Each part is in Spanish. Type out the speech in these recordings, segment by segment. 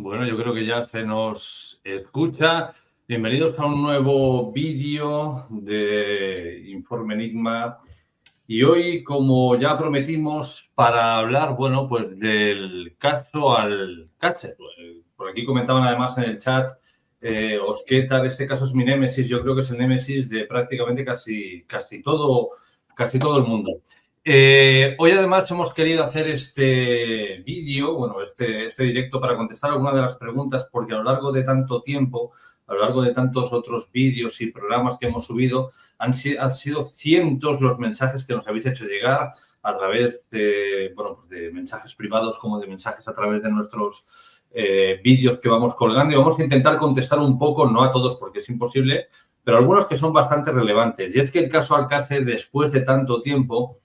Bueno, yo creo que ya se nos escucha. Bienvenidos a un nuevo vídeo de Informe Enigma. Y hoy, como ya prometimos, para hablar, bueno, pues del caso Alcácer. Por aquí comentaban además en el chat, Osquetar, este caso es mi némesis. Yo creo que es el némesis de prácticamente casi todo el mundo. Hoy además hemos querido hacer este vídeo, bueno, este directo para contestar algunas de las preguntas, porque a lo largo de tanto tiempo, a lo largo de tantos otros vídeos y programas que hemos subido, han sido cientos los mensajes que nos habéis hecho llegar a través de, bueno, pues de mensajes privados como de mensajes a través de nuestros vídeos que vamos colgando, y vamos a intentar contestar un poco, no a todos porque es imposible, pero algunos que son bastante relevantes. Y es que el caso Alcácer, después de tanto tiempo,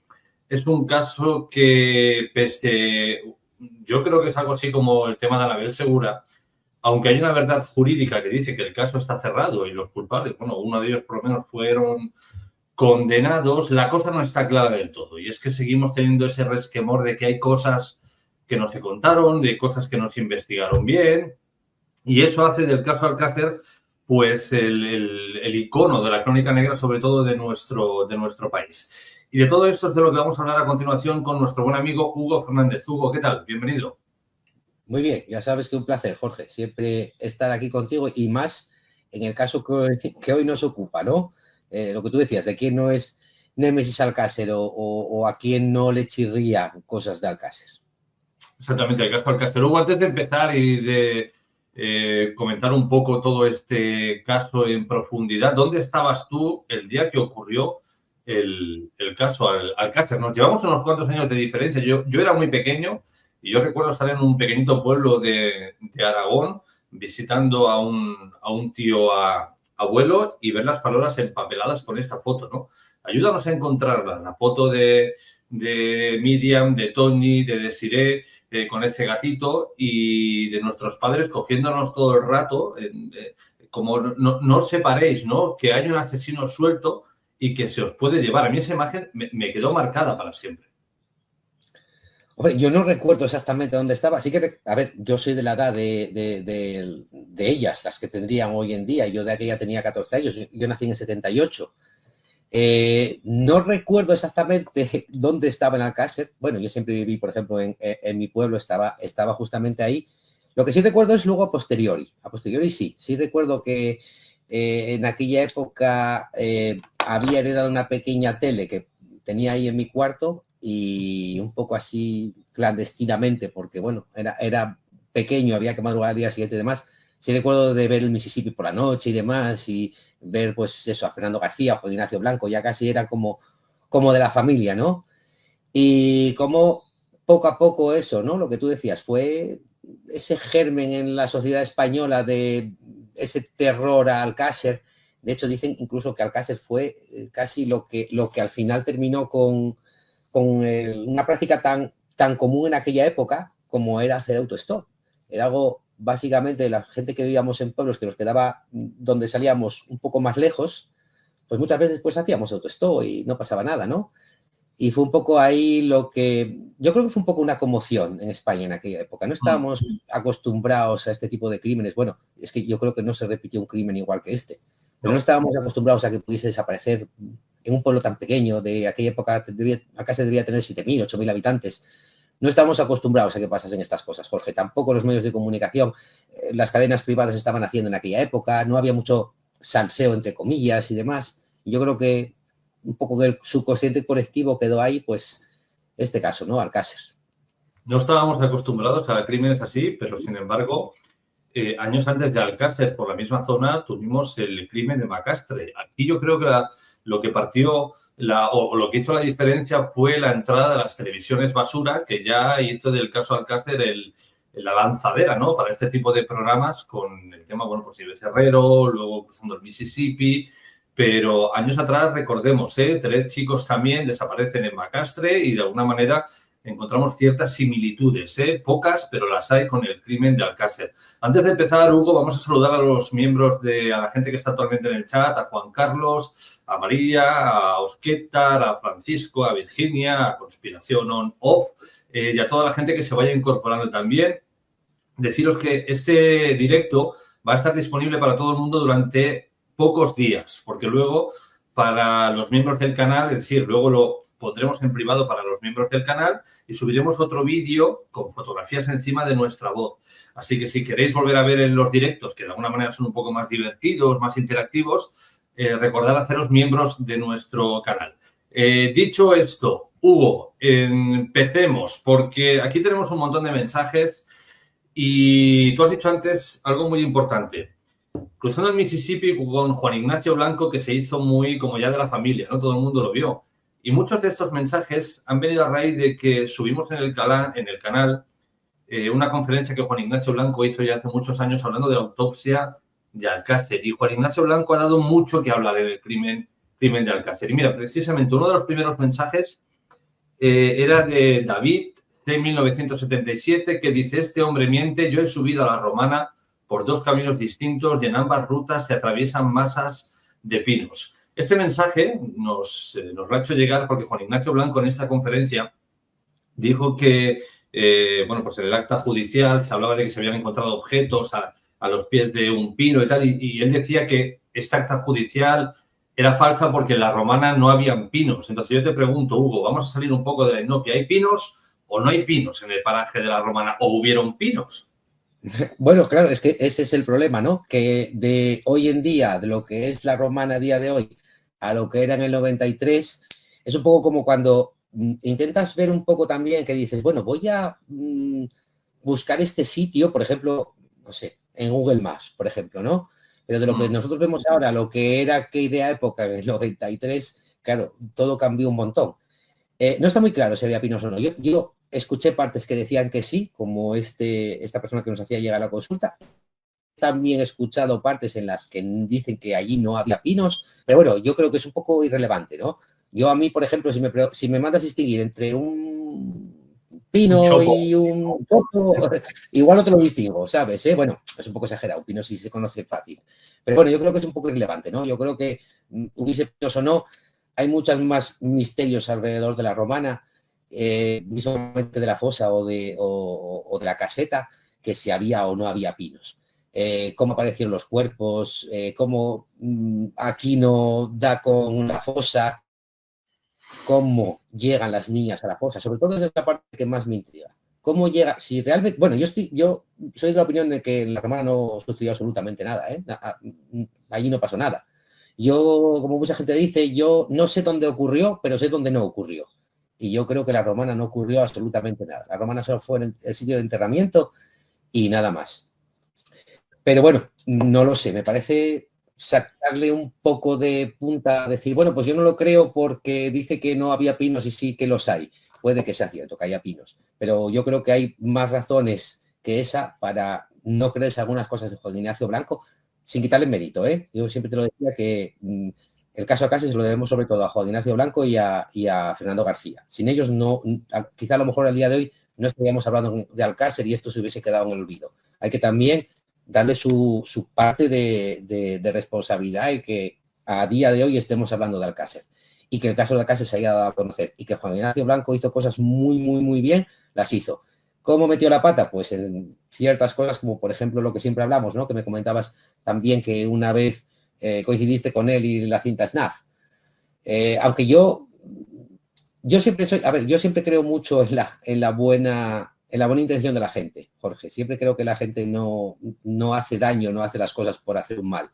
es un caso que, yo creo que es algo así como el tema de Anabel Segura, aunque hay una verdad jurídica que dice que el caso está cerrado y los culpables, bueno, uno de ellos por lo menos fueron condenados, la cosa no está clara del todo. Y es que seguimos teniendo ese resquemor de que hay cosas que no se contaron, de cosas que no se investigaron bien, y eso hace del caso Alcácer pues el icono de la crónica negra, sobre todo de nuestro país. Y de todo esto es de lo que vamos a hablar a continuación con nuestro buen amigo Hugo Fernández. Hugo, ¿qué tal? Bienvenido. Muy bien, ya sabes que un placer, Jorge, siempre estar aquí contigo y más en el caso que hoy nos ocupa, ¿no? Lo que tú decías, de quién no es Némesis Alcácer o a quién no le chirría cosas de Alcácer. Exactamente, el caso Alcácer. Hugo, antes de empezar y de comentar un poco todo este caso en profundidad, ¿dónde estabas tú el día que ocurrió el caso Alcácer? Nos llevamos unos cuantos años de diferencia. Yo era muy pequeño y yo recuerdo estar en un pequeñito pueblo de Aragón visitando a un tío abuelo y ver las palabras empapeladas con esta foto, ¿no? Ayúdanos a encontrarla, la foto de Miriam, de Tony, de Desiree, con ese gatito, y de nuestros padres cogiéndonos todo el rato, como no os separéis, ¿no? Que hay un asesino suelto y que se os puede llevar. A mí esa imagen me quedó marcada para siempre. Hombre, yo no recuerdo exactamente dónde estaba, así que, a ver, yo soy de la edad de ellas, las que tendrían hoy en día, yo de aquella tenía 14 años, yo nací en el 78. No recuerdo exactamente dónde estaba en Alcácer. Bueno, yo siempre viví, por ejemplo, en mi pueblo, estaba justamente ahí. Lo que sí recuerdo es luego a posteriori. A posteriori sí recuerdo que en aquella época había heredado una pequeña tele que tenía ahí en mi cuarto y un poco así clandestinamente, porque bueno, era pequeño, había que madrugar al día siguiente y demás. Sí recuerdo de ver el Mississippi por la noche y demás, y ver pues eso, a Fernando García o Juan Ignacio Blanco, ya casi era como de la familia, ¿no? Y como poco a poco eso, ¿no? Lo que tú decías, fue ese germen en la sociedad española de ese terror a Alcácer. De hecho, dicen incluso que Alcácer fue casi lo que al final terminó con una práctica tan común en aquella época como era hacer autostop. Era algo básicamente la gente que vivíamos en pueblos que nos quedaba donde salíamos un poco más lejos, pues muchas veces pues hacíamos autostop y no pasaba nada, ¿no? Y fue un poco ahí lo que, yo creo que fue un poco una conmoción en España en aquella época. No estábamos acostumbrados a este tipo de crímenes. Bueno, es que yo creo que no se repitió un crimen igual que este, pero no estábamos acostumbrados a que pudiese desaparecer en un pueblo tan pequeño. De aquella época acá se debía tener 7.000, 8.000 habitantes. No estábamos acostumbrados a que pasasen estas cosas, Jorge. Tampoco los medios de comunicación, las cadenas privadas estaban haciendo en aquella época, no había mucho salseo entre comillas y demás. Y yo creo que un poco que el subconsciente colectivo quedó ahí, pues este caso, ¿no? Alcácer. No estábamos acostumbrados a crímenes así, pero sin embargo, años antes de Alcácer, por la misma zona, tuvimos el crimen de Macastre. Aquí yo creo que lo que partió o lo que hizo la diferencia fue la entrada de las televisiones basura, que ya hizo del caso Alcácer la lanzadera, ¿no? Para este tipo de programas con el tema, bueno, pues Ibe Herrero, luego cruzando el Mississippi. Pero años atrás, recordemos, 3 chicos también desaparecen en Macastre y de alguna manera encontramos ciertas similitudes, pocas, pero las hay con el crimen de Alcácer. Antes de empezar, Hugo, vamos a saludar a los miembros a la gente que está actualmente en el chat, a Juan Carlos, a María, a Osquetar, a Francisco, a Virginia, a Conspiración On Off, y a toda la gente que se vaya incorporando también. deciros que este directo va a estar disponible para todo el mundo durante pocos días, porque luego para los miembros del canal, es decir, luego lo pondremos en privado para los miembros del canal y subiremos otro vídeo con fotografías encima de nuestra voz. Así que si queréis volver a ver en los directos, que de alguna manera son un poco más divertidos, más interactivos, recordad haceros miembros de nuestro canal. Dicho esto, Hugo, empecemos, porque aquí tenemos un montón de mensajes y tú has dicho antes algo muy importante. Cruzando el Mississippi con Juan Ignacio Blanco, que se hizo muy como ya de la familia, ¿no? Todo el mundo lo vio. Y muchos de estos mensajes han venido a raíz de que subimos en el canal una conferencia que Juan Ignacio Blanco hizo ya hace muchos años hablando de la autopsia de Alcácer. Y Juan Ignacio Blanco ha dado mucho que hablar en el crimen de Alcácer. Y mira, precisamente uno de los primeros mensajes era de David, de 1977, que dice: este hombre miente, yo he subido a la Romana por 2 caminos distintos y en ambas rutas se atraviesan masas de pinos. Este mensaje nos lo ha hecho llegar porque Juan Ignacio Blanco en esta conferencia dijo que, pues en el acta judicial se hablaba de que se habían encontrado objetos a los pies de un pino y tal, y él decía que esta acta judicial era falsa porque en la Romana no habían pinos. Entonces yo te pregunto, Hugo, vamos a salir un poco de la inopia. ¿Hay pinos o no hay pinos en el paraje de la Romana? ¿O hubieron pinos? Bueno, claro, es que ese es el problema, ¿no? Que de hoy en día, de lo que es la Romana a día de hoy, a lo que era en el 93, es un poco como cuando intentas ver un poco también que dices, bueno, voy a buscar este sitio, por ejemplo, no sé, en Google Maps, por ejemplo, ¿no? Pero de lo que nosotros vemos ahora, lo que era aquella época, en el 93, claro, todo cambió un montón. No está muy claro si había pinos o no. Yo escuché partes que decían que sí, como esta persona que nos hacía llegar a la consulta. También he escuchado partes en las que dicen que allí no había pinos, pero bueno, yo creo que es un poco irrelevante, ¿no? Yo a mí, por ejemplo, si me mandas a distinguir entre un pino y un chopo, igual no te lo distingo, ¿sabes? Bueno, es un poco exagerado, un pino sí se conoce fácil. Pero bueno, yo creo que es un poco irrelevante, ¿no? Yo creo que hubiese pinos o no, hay muchos más misterios alrededor de la Romana, mismamente de la fosa o de la caseta, que si había o no había pinos. Cómo aparecieron los cuerpos, cómo Aquino da con la fosa, cómo llegan las niñas a la fosa. Sobre todo esa es la parte que más me intriga. ¿Cómo llega? Si realmente... Bueno, yo soy de la opinión de que en la Romana no sucedió absolutamente nada, ¿eh? Allí no pasó nada. Yo, como mucha gente dice, yo no sé dónde ocurrió, pero sé dónde no ocurrió. Y yo creo que la Romana no ocurrió absolutamente nada. La Romana solo fue el sitio de enterramiento y nada más. Pero bueno, no lo sé. Me parece sacarle un poco de punta, decir, bueno, pues yo no lo creo porque dice que no había pinos y sí que los hay. Puede que sea cierto que haya pinos, pero yo creo que hay más razones que esa para no creerse algunas cosas de Juan Ignacio Blanco, sin quitarle mérito, ¿eh? Yo siempre te lo decía que el caso Alcácer se lo debemos sobre todo a Juan Ignacio Blanco y a Fernando García. Sin ellos, no, quizá a lo mejor al día de hoy no estaríamos hablando de Alcácer y esto se hubiese quedado en el olvido. Hay que también darle su parte de responsabilidad y que a día de hoy estemos hablando de Alcácer y que el caso de Alcácer se haya dado a conocer y que Juan Ignacio Blanco hizo cosas muy, muy, muy bien, las hizo. ¿Cómo metió la pata? Pues en ciertas cosas, como por ejemplo lo que siempre hablamos, ¿no? Que me comentabas también que una vez coincidiste con él y la cinta Snuff. Aunque yo siempre yo siempre creo mucho en la buena intención de la gente, Jorge. Siempre creo que la gente no hace daño, no hace las cosas por hacer un mal.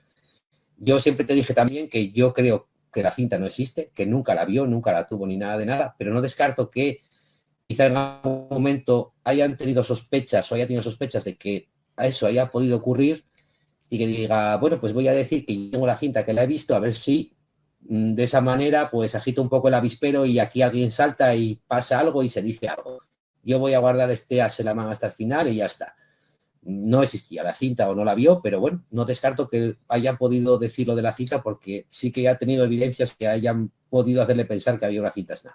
Yo siempre te dije también que yo creo que la cinta no existe, que nunca la vio, nunca la tuvo ni nada de nada, pero no descarto que quizá en algún momento hayan tenido sospechas o haya tenido sospechas de que eso haya podido ocurrir y que diga, bueno, pues voy a decir que yo tengo la cinta, que la he visto, a ver si de esa manera pues agito un poco el avispero y aquí alguien salta y pasa algo y se dice algo. Yo voy a guardar este as en la manga hasta el final y ya está. No existía la cinta o no la vio, pero bueno, no descarto que haya podido decir lo de la cinta porque sí que ha tenido evidencias que hayan podido hacerle pensar que había una cinta Snuff.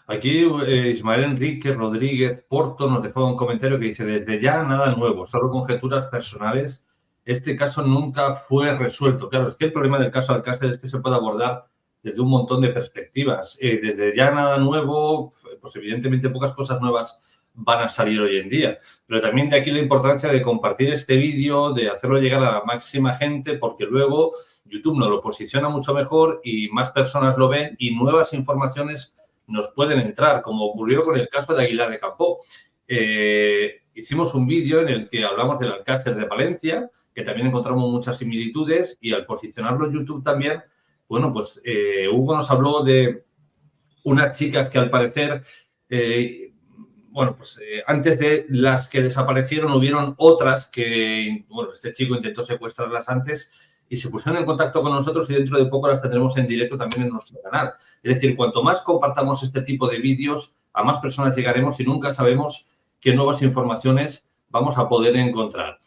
Aquí Ismael Enrique Rodríguez Porto nos dejó un comentario que dice: desde ya nada nuevo, solo conjeturas personales. Este caso nunca fue resuelto. Claro, es que el problema del caso Alcácer es que se puede abordar desde un montón de perspectivas. Desde ya nada nuevo, pues evidentemente pocas cosas nuevas van a salir hoy en día. Pero también de aquí la importancia de compartir este vídeo, de hacerlo llegar a la máxima gente, porque luego YouTube nos lo posiciona mucho mejor y más personas lo ven y nuevas informaciones nos pueden entrar, como ocurrió con el caso de Aguilar de Campoo. Hicimos un vídeo en el que hablamos del Alcácer de Palencia, que también encontramos muchas similitudes, y al posicionarlo en YouTube también, bueno, pues Hugo nos habló de unas chicas que al parecer, bueno, pues antes de las que desaparecieron hubieron otras que, bueno, este chico intentó secuestrarlas antes y se pusieron en contacto con nosotros y dentro de poco las tendremos en directo también en nuestro canal. Es decir, cuanto más compartamos este tipo de vídeos, a más personas llegaremos y nunca sabemos qué nuevas informaciones vamos a poder encontrar.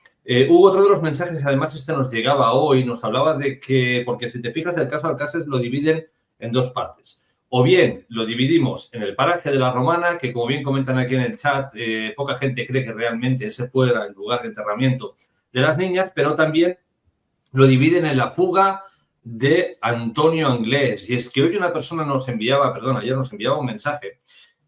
Hugo, otro de los mensajes, además este nos llegaba hoy, nos hablaba de que, porque si te fijas, el caso Alcácer lo dividen en dos partes. O bien lo dividimos en el paraje de la Romana, que como bien comentan aquí en el chat, poca gente cree que realmente ese fuera el lugar de enterramiento de las niñas, pero también lo dividen en la fuga de Antonio Anglés. Y es que hoy una persona nos enviaba, perdón, ayer nos enviaba un mensaje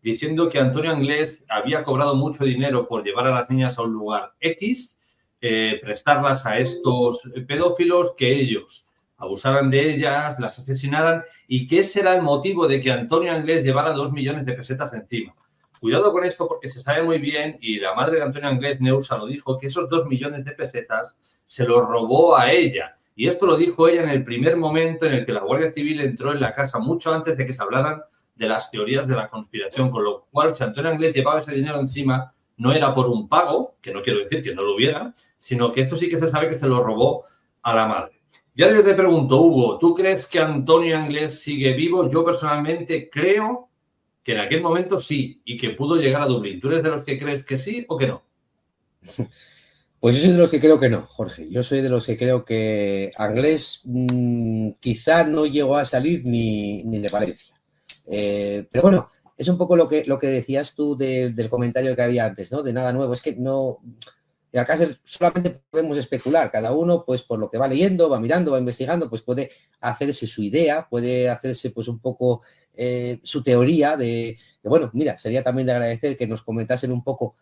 diciendo que Antonio Anglés había cobrado mucho dinero por llevar a las niñas a un lugar X, prestarlas a estos pedófilos, que ellos abusaran de ellas, las asesinaran y que ese era el motivo de que Antonio Anglés llevara 2 millones de pesetas encima. Cuidado con esto porque se sabe muy bien, y la madre de Antonio Anglés, Neusa, lo dijo, que esos 2 millones de pesetas se los robó a ella. Y esto lo dijo ella en el primer momento en el que la Guardia Civil entró en la casa, mucho antes de que se hablaran de las teorías de la conspiración, con lo cual si Antonio Anglés llevaba ese dinero encima, no era por un pago, que no quiero decir que no lo hubiera, sino que esto sí que se sabe que se lo robó a la madre. Ya yo te pregunto, Hugo, ¿tú crees que Antonio Anglés sigue vivo? Yo personalmente creo que en aquel momento sí, y que pudo llegar a Dublín. ¿Tú eres de los que crees que sí o que no? Pues yo soy de los que creo que no, Jorge. Yo soy de los que creo que Anglés quizá no llegó a salir ni de Valencia. Pero bueno, es un poco lo que decías tú del comentario que había antes, ¿no? De nada nuevo. Es que no... Y acá solamente podemos especular. Cada uno, pues por lo que va leyendo, va mirando, va investigando, pues puede hacerse su idea, puede hacerse pues un poco su teoría de... Bueno, mira, sería también de agradecer que nos comentasen un poco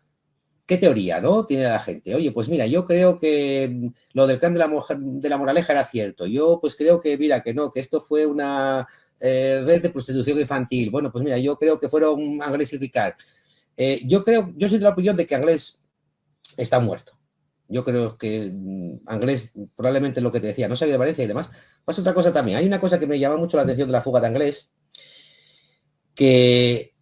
qué teoría, ¿no? Tiene la gente. Oye, pues mira, yo creo que lo del clan de la Moraleja era cierto. Yo pues creo que, mira, que no, que esto fue una red de prostitución infantil. Bueno, pues mira, yo creo que fueron Anglés y Ricard. Yo soy de la opinión de que Anglés está muerto. Yo creo que Anglés, probablemente lo que te decía, no salió de Valencia y demás. Pasa otra cosa también. Hay una cosa que me llama mucho la atención de la fuga de Anglés, que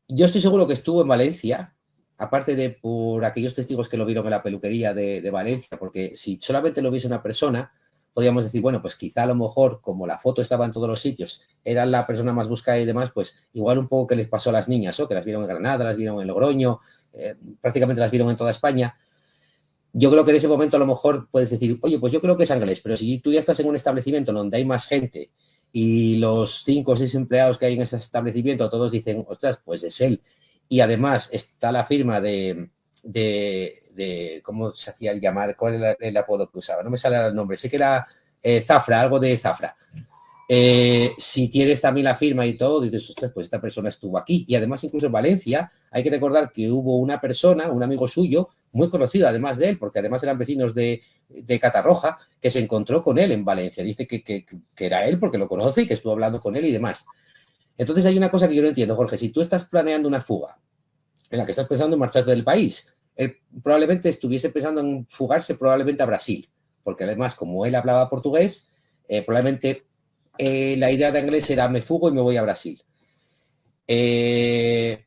yo estoy seguro que estuvo en Valencia, aparte de por aquellos testigos que lo vieron en la peluquería de Valencia, porque si solamente lo viese una persona, podríamos decir, bueno, pues quizá a lo mejor, como la foto estaba en todos los sitios, era la persona más buscada y demás, pues igual un poco que les pasó a las niñas, ¿no? Que las vieron en Granada, las vieron en Logroño, prácticamente las vieron en toda España. Yo creo que en ese momento a lo mejor puedes decir, oye, pues yo creo que es Anglés, pero si tú ya estás en un establecimiento donde hay más gente y los 5 o 6 empleados que hay en ese establecimiento todos dicen, ostras, pues es él, y además está la firma de ¿cómo se hacía el llamar? ¿Cuál era el apodo que usaba? No me sale el nombre, sé que era Zafra, algo de Zafra. Si tienes también la firma y todo, dices, ostras, pues esta persona estuvo aquí. Y además, incluso en Valencia, hay que recordar que hubo una persona, un amigo suyo, muy conocido además de él, porque además eran vecinos de Catarroja, que se encontró con él en Valencia. Dice que era él porque lo conoce y que estuvo hablando con él y demás. Entonces hay una cosa que yo no entiendo, Jorge. Si tú estás planeando una fuga en la que estás pensando en marcharte del país, él probablemente estuviese pensando en fugarse probablemente a Brasil, porque además, como él hablaba portugués, probablemente la idea de Anglés era me fugo y me voy a Brasil. Tienes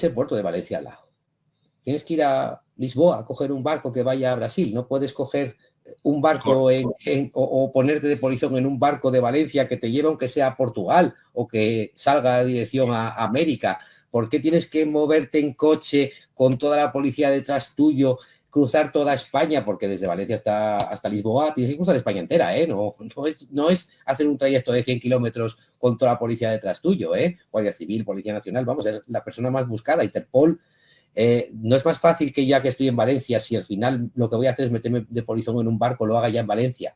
el puerto de Valencia al lado. Tienes que ir a Lisboa a coger un barco que vaya a Brasil. No puedes coger un barco o ponerte de polizón en un barco de Valencia que te lleve aunque sea a Portugal o que salga de dirección a América. ¿Por qué tienes que moverte en coche con toda la policía detrás tuyo, cruzar toda España? Porque desde Valencia hasta Lisboa tienes que cruzar España entera, ¿eh? No es hacer un trayecto de 100 kilómetros con toda la policía detrás tuyo, ¿eh? Guardia Civil, Policía Nacional, vamos, es la persona más buscada, Interpol. No es más fácil que ya que estoy en Valencia, si al final lo que voy a hacer es meterme de polizón en un barco, lo haga ya en Valencia.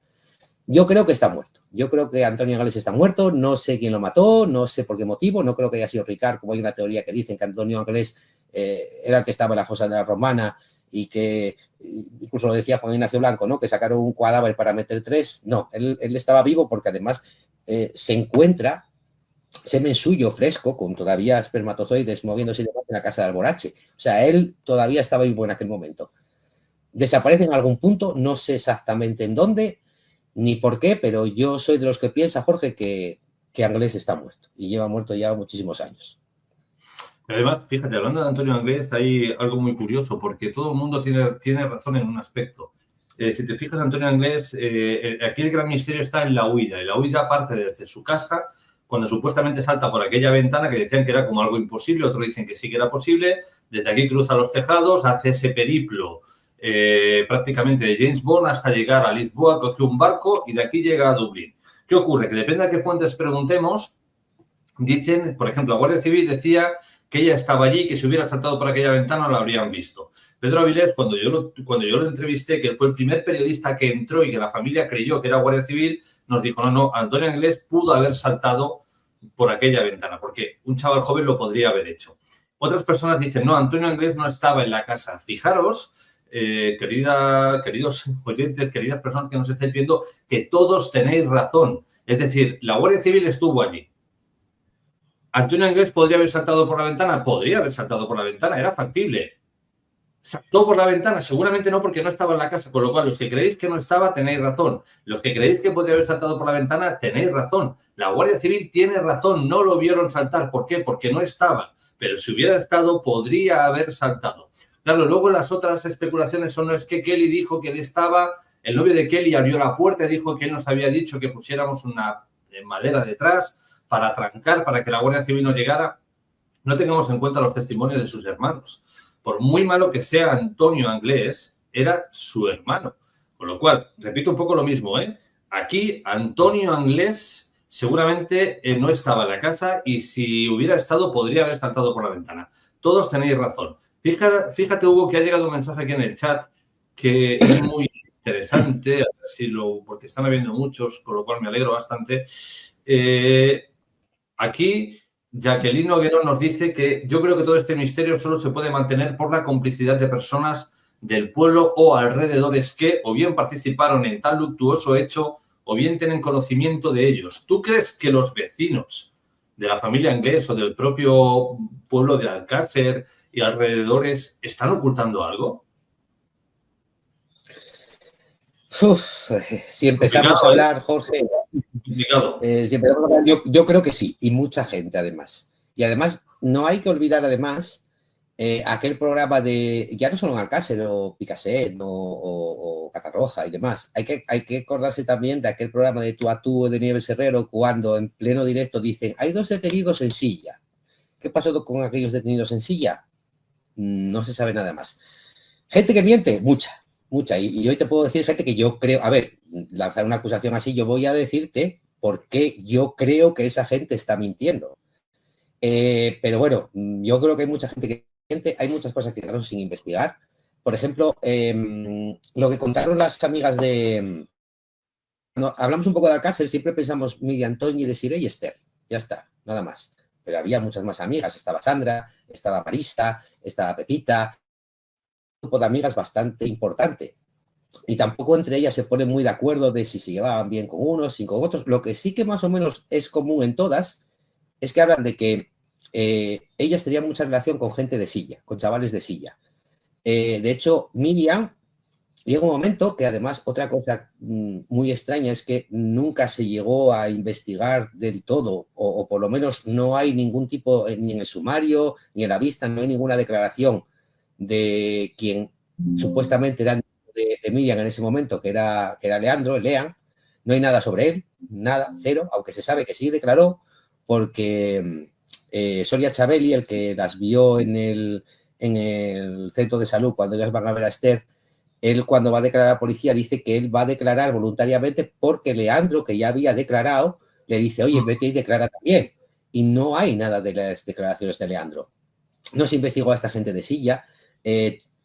Yo creo que está muerto. Yo creo que Antonio Anglés está muerto. No sé quién lo mató, no sé por qué motivo. No creo que haya sido Ricard, como hay una teoría que dicen que Antonio Anglés era el que estaba en la fosa de la Romana y que incluso lo decía Juan Ignacio Blanco, ¿no? Que sacaron un cadáver para meter 3. No, él estaba vivo porque además se encuentra semen suyo fresco, con todavía espermatozoides moviéndose y demás en la casa de Alborache. O sea, él todavía estaba vivo en aquel momento. Desaparece en algún punto, no sé exactamente en dónde, ni por qué, pero yo soy de los que piensa, Jorge, que Anglés está muerto y lleva muerto ya muchísimos años. Además, fíjate, hablando de Antonio Anglés, hay algo muy curioso, porque todo el mundo tiene razón en un aspecto. Si te fijas, Antonio Anglés, aquí el gran misterio está en la huida. Y la huida parte desde su casa, cuando supuestamente salta por aquella ventana que decían que era como algo imposible, otros dicen que sí que era posible. Desde aquí cruza los tejados, hace ese periplo prácticamente de James Bond hasta llegar a Lisboa, coge un barco y de aquí llega a Dublín. ¿Qué ocurre? Que depende a qué fuentes preguntemos, dicen, por ejemplo, la Guardia Civil decía que ella estaba allí, que si hubiera saltado por aquella ventana la habrían visto. Pedro Avilés, cuando yo lo entrevisté, que fue el primer periodista que entró y que la familia creyó que era Guardia Civil, nos dijo, no, Antonio Anglés pudo haber saltado por aquella ventana, porque un chaval joven lo podría haber hecho. Otras personas dicen, no, Antonio Anglés no estaba en la casa. Fijaros, queridos oyentes, queridas personas que nos estáis viendo, que todos tenéis razón. Es decir, la Guardia Civil estuvo allí. ¿Antonio Anglés podría haber saltado por la ventana? Podría haber saltado por la ventana, era factible. ¿Saltó por la ventana? Seguramente no, porque no estaba en la casa. Con lo cual, los que creéis que no estaba, tenéis razón. Los que creéis que podría haber saltado por la ventana, tenéis razón. La Guardia Civil tiene razón, no lo vieron saltar. ¿Por qué? Porque no estaba. Pero si hubiera estado, podría haber saltado. Claro, luego las otras especulaciones son, no es que Kelly dijo que él estaba, el novio de Kelly abrió la puerta y dijo que él nos había dicho que pusiéramos una madera detrás para trancar, para que la Guardia Civil no llegara. No tengamos en cuenta los testimonios de sus hermanos. Por muy malo que sea Antonio Anglés, era su hermano. Con lo cual, repito un poco lo mismo, ¿eh? Aquí Antonio Anglés seguramente no estaba en la casa y si hubiera estado podría haber saltado por la ventana. Todos tenéis razón. Fíjate, Hugo, que ha llegado un mensaje aquí en el chat que es muy interesante, porque están habiendo muchos, con lo cual me alegro bastante. Aquí Jacqueline Noguero nos dice que yo creo que todo este misterio solo se puede mantener por la complicidad de personas del pueblo o alrededores que o bien participaron en tal luctuoso hecho o bien tienen conocimiento de ellos. ¿Tú crees que los vecinos de la familia Anglés o del propio pueblo de Alcácer y alrededores están ocultando algo? Si empezamos a hablar, Jorge, yo creo que sí, y mucha gente además. Y además, no hay que olvidar además aquel programa de, ya no solo en Alcácer o Picassent o Catarroja y demás, hay que acordarse también de aquel programa de Tú a Tú de Nieves Herrero, cuando en pleno directo dicen, hay 2 detenidos en silla. ¿Qué pasó con aquellos detenidos en silla? No se sabe nada más. Gente que miente, mucha. Y hoy te puedo decir gente que yo creo, a ver, lanzar una acusación así, yo voy a decirte por qué yo creo que esa gente está mintiendo. Pero bueno, yo creo que hay mucha gente que miente, hay muchas cosas que quedaron sin investigar. Por ejemplo, lo que contaron las amigas de... No, hablamos un poco de Alcácer, siempre pensamos Miriam, Toñi, Desiree y Esther. Ya está, nada más. Pero había muchas más amigas. Estaba Sandra, estaba Marisa, estaba Pepita. Un grupo de amigas bastante importante. Y tampoco entre ellas se ponen muy de acuerdo de si se llevaban bien con unos y con otros. Lo que sí que más o menos es común en todas es que hablan de que ellas tenían mucha relación con gente de silla, con chavales de silla. De hecho, Miriam llega un momento que además otra cosa muy extraña es que nunca se llegó a investigar del todo, o por lo menos no hay ningún tipo, ni en el sumario, ni en la vista, no hay ninguna declaración de quien supuestamente era de Miriam en ese momento, que era Leandro, Lean. No hay nada sobre él, nada, cero, aunque se sabe que sí declaró, porque Soria Chabeli, el que las vio en el centro de salud cuando ellas van a ver a Esther, él cuando va a declarar a la policía dice que él va a declarar voluntariamente porque Leandro, que ya había declarado, le dice, oye, vete y declara también. Y no hay nada de las declaraciones de Leandro. No se investigó a esta gente de silla.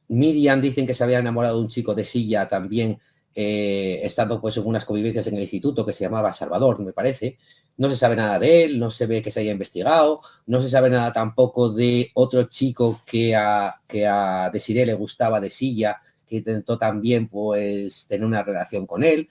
Miriam dicen que se había enamorado de un chico de silla también, estando pues en unas convivencias en el instituto que se llamaba Salvador, me parece. No se sabe nada de él, no se ve que se haya investigado, no se sabe nada tampoco de otro chico que a Desiree le gustaba de Silla, que intentó también pues tener una relación con él.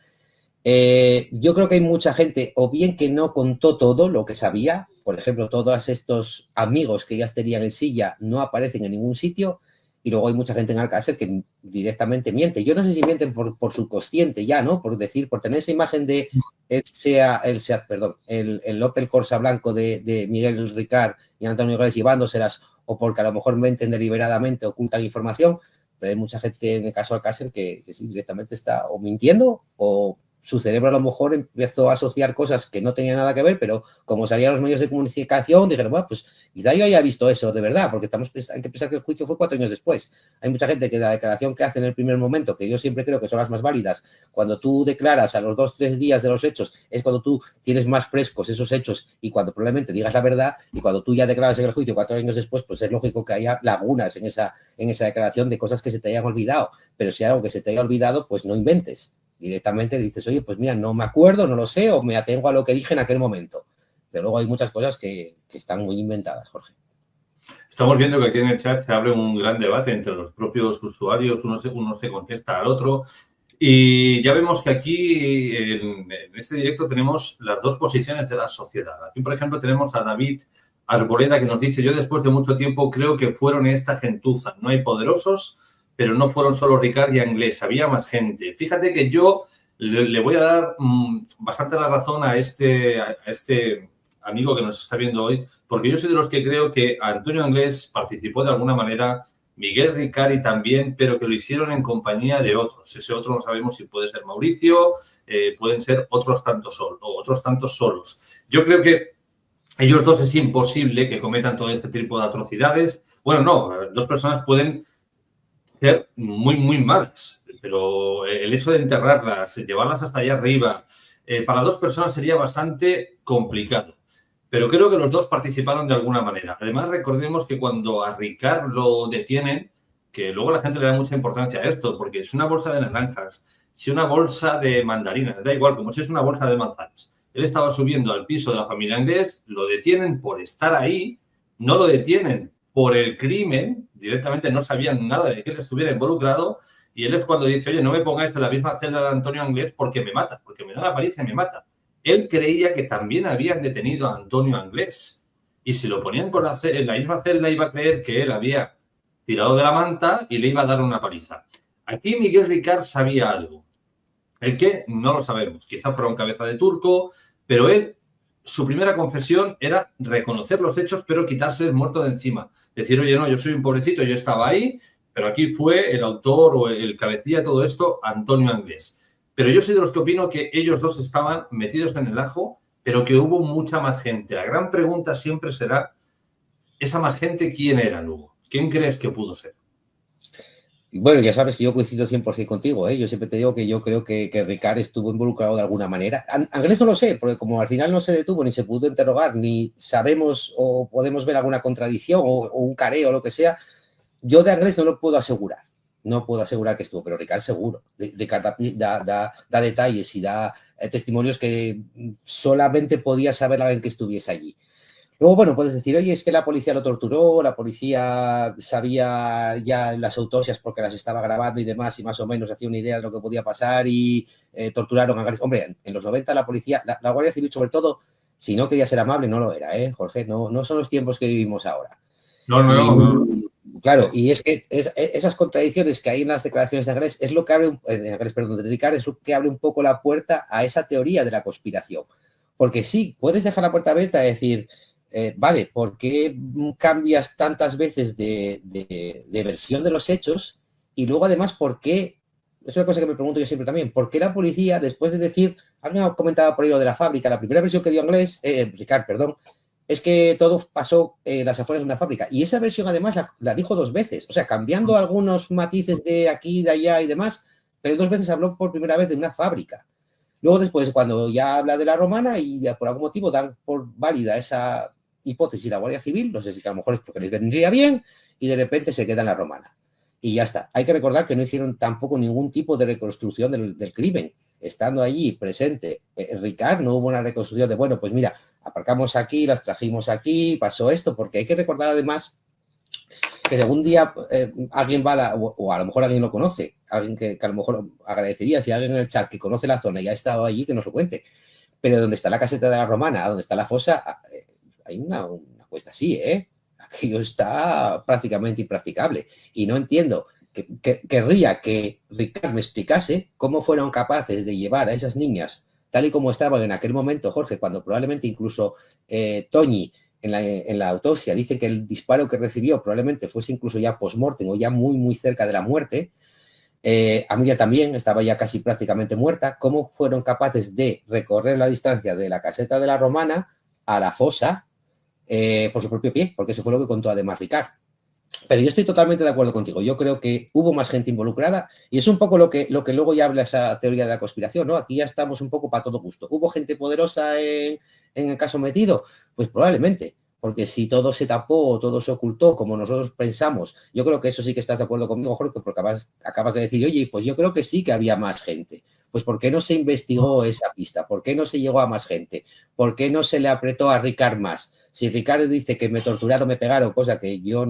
Yo creo que hay mucha gente, o bien que no contó todo lo que sabía, por ejemplo, todos estos amigos que ellas tenían en Silla no aparecen en ningún sitio, y luego hay mucha gente en Alcácer que directamente miente. Yo no sé si mienten por subconsciente ya, ¿no? Por decir, por tener esa imagen de el Opel Corsa blanco de Miguel Ricard y Antonio Gales llevándoselas, o porque a lo mejor mienten deliberadamente, ocultan información, pero hay mucha gente en el caso Alcácer que sí, directamente está o mintiendo o su cerebro a lo mejor empezó a asociar cosas que no tenían nada que ver, pero como salían los medios de comunicación, dijeron, bueno, pues quizá yo haya visto eso de verdad, porque hay que pensar que el juicio fue 4 años después. Hay mucha gente que la declaración que hace en el primer momento, que yo siempre creo que son las más válidas, cuando tú declaras a los 2-3 días de los hechos, es cuando tú tienes más frescos esos hechos y cuando probablemente digas la verdad, y cuando tú ya declaras en el juicio 4 años después, pues es lógico que haya lagunas en esa declaración de cosas que se te hayan olvidado, pero si hay algo que se te haya olvidado, pues no inventes. Directamente dices, oye, pues mira, no me acuerdo, no lo sé, o me atengo a lo que dije en aquel momento. Pero luego hay muchas cosas que están muy inventadas, Jorge. Estamos viendo que aquí en el chat se abre un gran debate entre los propios usuarios, uno se contesta al otro. Y ya vemos que aquí en este directo tenemos las dos posiciones de la sociedad. Aquí, por ejemplo, tenemos a David Arboleda que nos dice, yo después de mucho tiempo creo que fueron esta gentuza. No hay poderosos, pero no fueron solo Ricard y Anglés, había más gente. Fíjate que yo le voy a dar bastante la razón a este amigo que nos está viendo hoy, porque yo soy de los que creo que Antonio Anglés participó de alguna manera, Miguel Ricard también, pero que lo hicieron en compañía de otros. Ese otro no sabemos si puede ser Mauricio, pueden ser otros tantos solos. Yo creo que ellos dos es imposible que cometan todo este tipo de atrocidades. Bueno, no, 2 personas pueden ser muy, muy malas, pero el hecho de enterrarlas, llevarlas hasta allá arriba, para 2 personas sería bastante complicado. Pero creo que los dos participaron de alguna manera. Además, recordemos que cuando a Ricard lo detienen, que luego la gente le da mucha importancia a esto, porque es una bolsa de naranjas, si una bolsa de mandarinas, da igual, como si es una bolsa de manzanas. Él estaba subiendo al piso de la familia Anglés, lo detienen por estar ahí, no lo detienen por el crimen, directamente no sabían nada de que él estuviera involucrado, y él es cuando dice, oye, no me pongáis en la misma celda de Antonio Anglés porque me mata, porque me da la paliza y me mata. Él creía que también habían detenido a Antonio Anglés. Y si lo ponían en la misma celda, iba a creer que él había tirado de la manta y le iba a dar una paliza. Aquí Miguel Ricard sabía algo. El qué, no lo sabemos. Quizá fuera un cabeza de turco, pero él, su primera confesión era reconocer los hechos, pero quitarse el muerto de encima. Decir, oye, no, yo soy un pobrecito, yo estaba ahí, pero aquí fue el autor o el cabecilla de todo esto, Antonio Anglés. Pero yo soy de los que opino que ellos dos estaban metidos en el ajo, pero que hubo mucha más gente. La gran pregunta siempre será, ¿esa más gente quién era, Lugo? ¿Quién crees que pudo ser? Bueno, ya sabes que yo coincido 100% contigo, ¿eh? Yo siempre te digo que yo creo que Ricard estuvo involucrado de alguna manera. Anglés no lo sé, porque como al final no se detuvo ni se pudo interrogar, ni sabemos o podemos ver alguna contradicción o un careo o lo que sea, yo de Anglés no lo puedo asegurar. No puedo asegurar que estuvo, pero Ricard seguro. Ricard da detalles y da testimonios que solamente podía saber alguien que estuviese allí. Luego, bueno, puedes decir, oye, es que la policía lo torturó, la policía sabía ya las autopsias porque las estaba grabando y demás, y más o menos hacía una idea de lo que podía pasar y torturaron a Anglés. Hombre, en los 90 la policía, la Guardia Civil sobre todo, si no quería ser amable, no lo era, Jorge, no son los tiempos que vivimos ahora. No. Claro, y es que esas contradicciones que hay en las declaraciones de Anglés es lo que abre, de Ricard, es lo que abre un poco la puerta a esa teoría de la conspiración. Porque sí, puedes dejar la puerta abierta y decir, vale, ¿por qué cambias tantas veces de versión de los hechos? Y luego, además, ¿por qué? Es una cosa que me pregunto yo siempre también. ¿Por qué la policía, después de decir, alguien ha comentado por ahí lo de la fábrica, la primera versión que dio Ricard, perdón, es que todo pasó en las afueras de una fábrica? Y esa versión, además, la dijo 2 veces. O sea, cambiando algunos matices de aquí, de allá y demás, pero 2 veces habló por primera vez de una fábrica. Luego, después, cuando ya habla de la romana y ya por algún motivo dan por válida esa hipótesis la Guardia Civil, no sé si a lo mejor es porque les vendría bien, y de repente se queda en la romana. y ya está. Hay que recordar que no hicieron tampoco ningún tipo de reconstrucción del crimen. Estando allí presente Ricard, no hubo una reconstrucción de, bueno, pues mira, aparcamos aquí, las trajimos aquí, pasó esto, porque hay que recordar además que si algún día alguien va o a lo mejor alguien lo conoce, alguien que a lo mejor agradecería si alguien en el chat que conoce la zona y ha estado allí, que nos lo cuente. Pero donde está la caseta de la Romana, donde está la fosa, hay una cuesta así, ¿eh? Aquello está prácticamente impracticable. Y no entiendo, querría que Ricard me explicase cómo fueron capaces de llevar a esas niñas tal y como estaban en aquel momento, Jorge, cuando probablemente incluso Toñi en la autopsia dice que el disparo que recibió probablemente fuese incluso ya post-mortem o ya muy, muy cerca de la muerte. Amelia también estaba ya casi prácticamente muerta. ¿Cómo fueron capaces de recorrer la distancia de la caseta de la Romana a la fosa por su propio pie? Porque eso fue lo que contó además Ricard. Pero yo estoy totalmente de acuerdo contigo. Yo creo que hubo más gente involucrada y es un poco lo que luego ya habla esa teoría de la conspiración, ¿no? Aquí ya estamos un poco para todo gusto. ¿Hubo gente poderosa en el caso metido? Pues probablemente, porque si todo se tapó o todo se ocultó como nosotros pensamos, yo creo que eso sí que estás de acuerdo conmigo, Jorge, porque acabas de decir, oye, pues yo creo que sí que había más gente. Pues ¿por qué no se investigó esa pista? ¿Por qué no se llegó a más gente? ¿Por qué no se le apretó a Ricard más? Si Ricard dice que me torturaron, me pegaron, cosa que yo...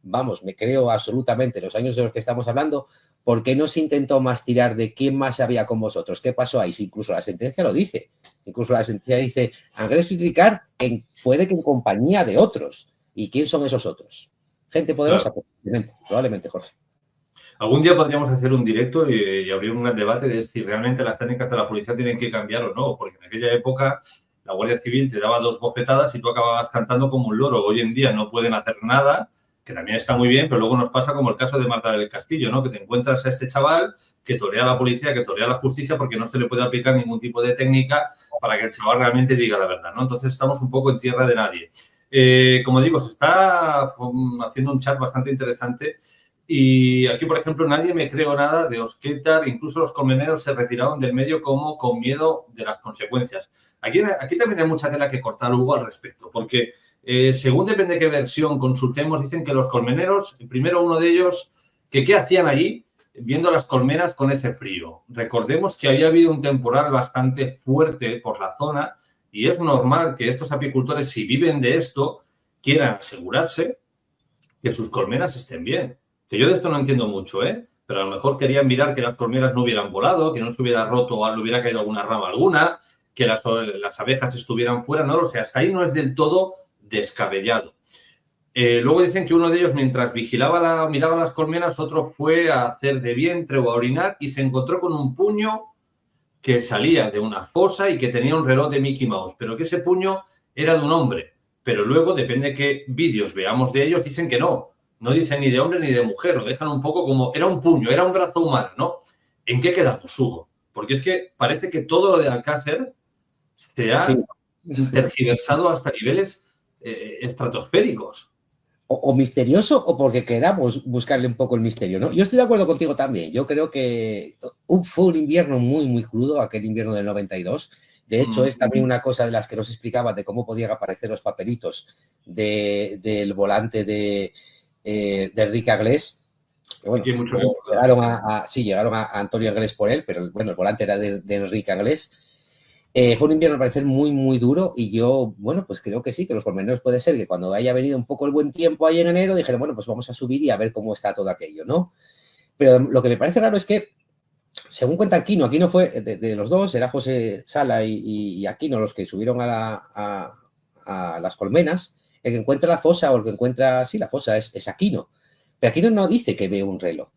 Vamos, me creo absolutamente los años de los que estamos hablando, ¿por qué no se intentó más tirar de quién más había con vosotros? ¿Qué pasó ahí? Si incluso la sentencia lo dice. Incluso la sentencia dice, Angrés y Ricard puede que en compañía de otros. ¿Y quién son esos otros? ¿Gente poderosa? Claro. Probablemente, Jorge. Algún día podríamos hacer un directo y abrir un gran debate de si realmente las técnicas de la policía tienen que cambiar o no, porque en aquella época la Guardia Civil te daba 2 bofetadas y tú acababas cantando como un loro. Hoy en día no pueden hacer nada, que también está muy bien, pero luego nos pasa como el caso de Marta del Castillo, ¿no? Que te encuentras a este chaval que torea a la policía, que torea a la justicia porque no se le puede aplicar ningún tipo de técnica para que el chaval realmente diga la verdad, ¿no? Entonces estamos un poco en tierra de nadie. Como digo, se está haciendo un chat bastante interesante y aquí, por ejemplo, nadie me creó nada de Osquetar, incluso los colmeneros se retiraron del medio como con miedo de las consecuencias. Aquí también hay mucha tela que cortar, Hugo, al respecto, porque según depende de qué versión consultemos, dicen que los colmeneros, primero uno de ellos, que qué hacían allí viendo las colmenas con ese frío. Recordemos que había habido un temporal bastante fuerte por la zona y es normal que estos apicultores, si viven de esto, quieran asegurarse que sus colmenas estén bien. Que yo de esto no entiendo mucho, pero a lo mejor querían mirar que las colmenas no hubieran volado, que no se hubiera roto o le hubiera caído alguna rama alguna, que las abejas estuvieran fuera, no lo sé, hasta ahí no es del todo descabellado. Luego dicen que uno de ellos, mientras miraba las colmenas, otro fue a hacer de vientre o a orinar y se encontró con un puño que salía de una fosa y que tenía un reloj de Mickey Mouse, pero que ese puño era de un hombre. Pero luego, depende de qué vídeos veamos de ellos, dicen que no dicen ni de hombre ni de mujer, lo dejan un poco como, era un puño, era un brazo humano, ¿no? ¿En qué quedamos, Hugo? Porque es que parece que todo lo de Alcácer se ha tergiversado hasta niveles estratosféricos. O misterioso o porque queramos buscarle un poco el misterio, ¿no? Yo estoy de acuerdo contigo también. Yo creo que fue un invierno muy, muy crudo, aquel invierno del 92. De hecho, es también una cosa de las que nos explicaba de cómo podían aparecer los papelitos del volante de Enrique Aglés. Bueno, llegaron a Antonio Aglés por él, pero bueno, el volante era de Enrique Aglés. Fue un invierno, al parecer, muy, muy duro y yo, bueno, pues creo que sí, que los colmeneros puede ser que cuando haya venido un poco el buen tiempo ahí en enero, dijeron, bueno, pues vamos a subir y a ver cómo está todo aquello, ¿no? Pero lo que me parece raro es que, según cuenta Aquino fue de los dos, era José Sala y Aquino los que subieron a las colmenas. El que encuentra la fosa o el que encuentra, sí, la fosa es Aquino. Pero Aquino no dice que ve un reloj.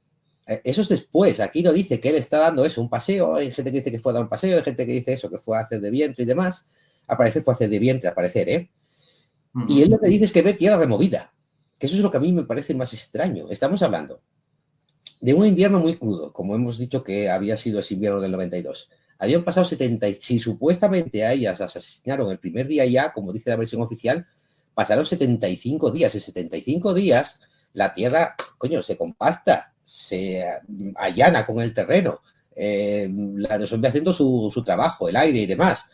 Eso es después. Aquino dice que él está dando eso, un paseo. Hay gente que dice que fue a dar un paseo, hay gente que dice eso, que fue a hacer de vientre y demás. Al parecer fue a hacer de vientre, al parecer, ¿eh? Y él lo que dice es que ve tierra removida. Que eso es lo que a mí me parece más extraño. Estamos hablando de un invierno muy crudo, como hemos dicho que había sido ese invierno del 92. Habían pasado 70, si supuestamente a ellas las asesinaron el primer día ya, como dice la versión oficial, pasaron 75 días. En 75 días la tierra, coño, se compacta, se allana con el terreno, la resuelve haciendo su trabajo, el aire y demás.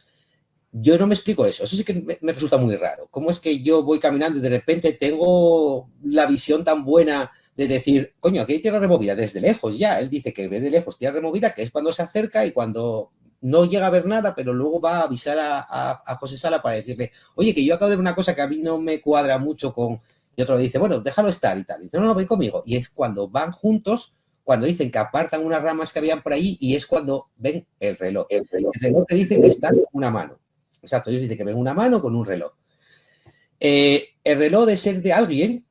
Yo no me explico eso. Eso sí que me resulta muy raro. ¿Cómo es que yo voy caminando y de repente tengo la visión tan buena de decir, coño, aquí hay tierra removida desde lejos ya? Él dice que ve de lejos tierra removida, que es cuando se acerca y cuando no llega a ver nada, pero luego va a avisar a José Sala para decirle, oye, que yo acabo de ver una cosa que a mí no me cuadra mucho con... Y otro le dice, bueno, déjalo estar y tal. Y dice, no, ven conmigo. Y es cuando van juntos, cuando dicen que apartan unas ramas que habían por ahí y es cuando ven el reloj. El reloj te dice que está en una mano. Exacto, ellos dicen que ven una mano con un reloj. El reloj de ser de alguien,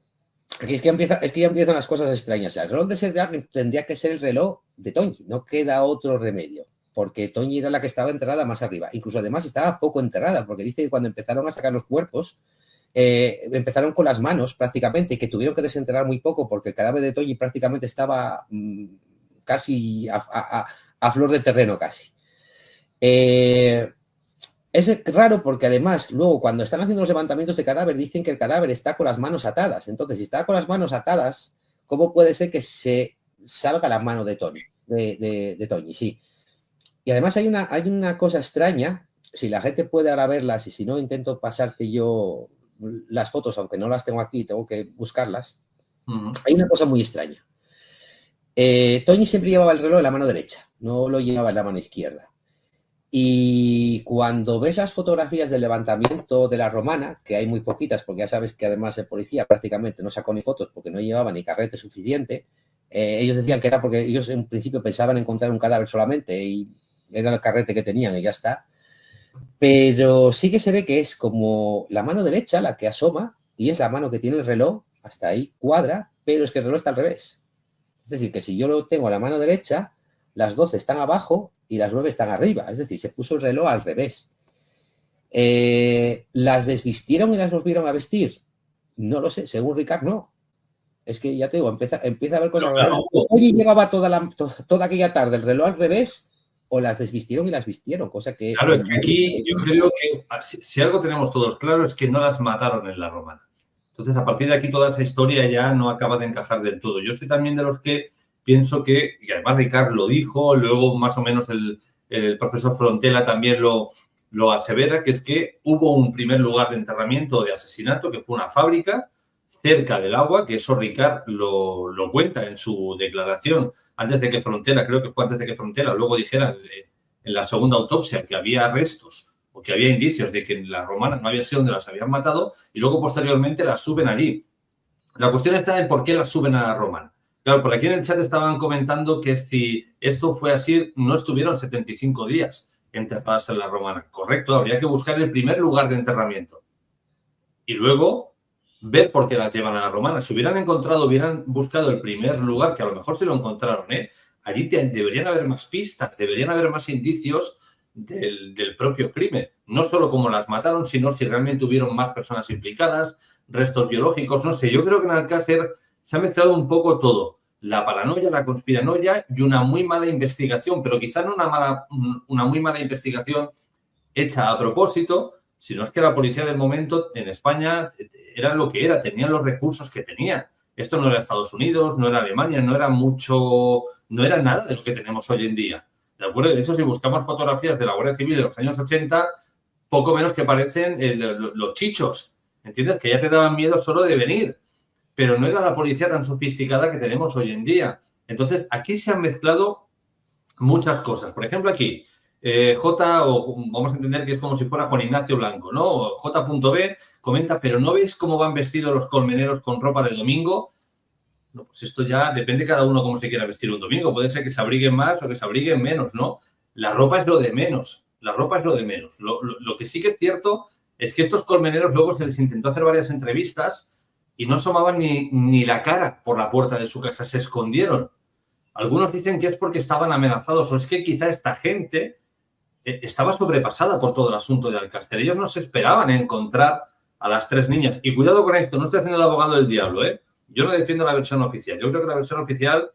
aquí es que ya empiezan las cosas extrañas. El reloj de ser de alguien tendría que ser el reloj de Toñi, no queda otro remedio, porque Toñi era la que estaba enterrada más arriba. Incluso además estaba poco enterrada, porque dice que cuando empezaron a sacar los cuerpos, empezaron con las manos prácticamente, y que tuvieron que desenterrar muy poco, porque el cadáver de Toñi prácticamente estaba casi a flor de terreno casi. Es raro porque además luego cuando están haciendo los levantamientos de cadáver dicen que el cadáver está con las manos atadas. Entonces, si está con las manos atadas, ¿cómo puede ser que se salga la mano de Tony? De Toñi, sí. Y además hay una cosa extraña, si la gente puede ahora verlas y si no intento pasarte yo las fotos, aunque no las tengo aquí, tengo que buscarlas. Hay una cosa muy extraña. Toñi siempre llevaba el reloj en la mano derecha, no lo llevaba en la mano izquierda. Y cuando ves las fotografías del levantamiento de la romana, que hay muy poquitas, porque ya sabes que además el policía prácticamente no sacó ni fotos porque no llevaba ni carrete suficiente, ellos decían que era porque ellos en principio pensaban encontrar un cadáver solamente y era el carrete que tenían y ya está. Pero sí que se ve que es como la mano derecha la que asoma y es la mano que tiene el reloj, hasta ahí cuadra, pero es que el reloj está al revés. Es decir, que si yo lo tengo a la mano derecha, las 12 están abajo y las 9 están arriba. Es decir, se puso el reloj al revés. ¿Las desvistieron y las volvieron a vestir? No lo sé, según Ricard, no. Es que ya te digo, empieza a haber cosas raras. Oye, llevaba toda aquella tarde el reloj al revés o las desvistieron y las vistieron, cosa que... Claro, es que aquí yo creo que si algo tenemos todos claro es que no las mataron en la romana. Entonces, a partir de aquí toda esa historia ya no acaba de encajar del todo. Yo soy también de los que pienso que, y además Ricard lo dijo, luego más o menos el profesor Frontela también lo asevera, que es que hubo un primer lugar de enterramiento de asesinato, que fue una fábrica cerca del agua, que eso Ricard lo cuenta en su declaración, antes de que Frontela, creo que fue antes de que Frontela, luego dijera en la segunda autopsia que había restos o que había indicios de que en la romana no había sido donde las habían matado, y luego posteriormente las suben allí. La cuestión está en por qué las suben a la romana. Claro, por aquí en el chat estaban comentando que si esto fue así, no estuvieron 75 días enterradas en la romana. Correcto, habría que buscar el primer lugar de enterramiento. Y luego ver por qué las llevan a la romana. Si hubieran buscado el primer lugar, que a lo mejor se lo encontraron, allí deberían haber más pistas, deberían haber más indicios del propio crimen. No solo cómo las mataron, sino si realmente hubieron más personas implicadas, restos biológicos, no sé. Yo creo que en Alcácer se ha mezclado un poco todo. La paranoia, la conspiranoia y una muy mala investigación, pero quizá no una muy mala investigación hecha a propósito, sino es que la policía del momento en España era lo que era, tenían los recursos que tenían. Esto no era Estados Unidos, no era Alemania, no era nada de lo que tenemos hoy en día. ¿De acuerdo? De hecho, si buscamos fotografías de la Guardia Civil de los años 80, poco menos que parecen los chichos, ¿entiendes? Que ya te daban miedo solo de venir, pero no era la policía tan sofisticada que tenemos hoy en día. Entonces, aquí se han mezclado muchas cosas. Por ejemplo, aquí, o vamos a entender que es como si fuera Juan Ignacio Blanco, ¿no? J.B. comenta, pero ¿no veis cómo van vestidos los colmeneros con ropa de domingo? No, pues esto ya depende cada uno cómo se quiera vestir un domingo. Puede ser que se abriguen más o que se abriguen menos, ¿no? La ropa es lo de menos. La ropa es lo de menos. Lo que sí que es cierto es que estos colmeneros luego se les intentó hacer varias entrevistas y no asomaban ni la cara por la puerta de su casa, se escondieron. Algunos dicen que es porque estaban amenazados o es que quizá esta gente estaba sobrepasada por todo el asunto de Alcácer. Ellos no se esperaban encontrar a las 3 niñas. Y cuidado con esto, no estoy haciendo el abogado del diablo, ¿eh? Yo no defiendo la versión oficial. Yo creo que la versión oficial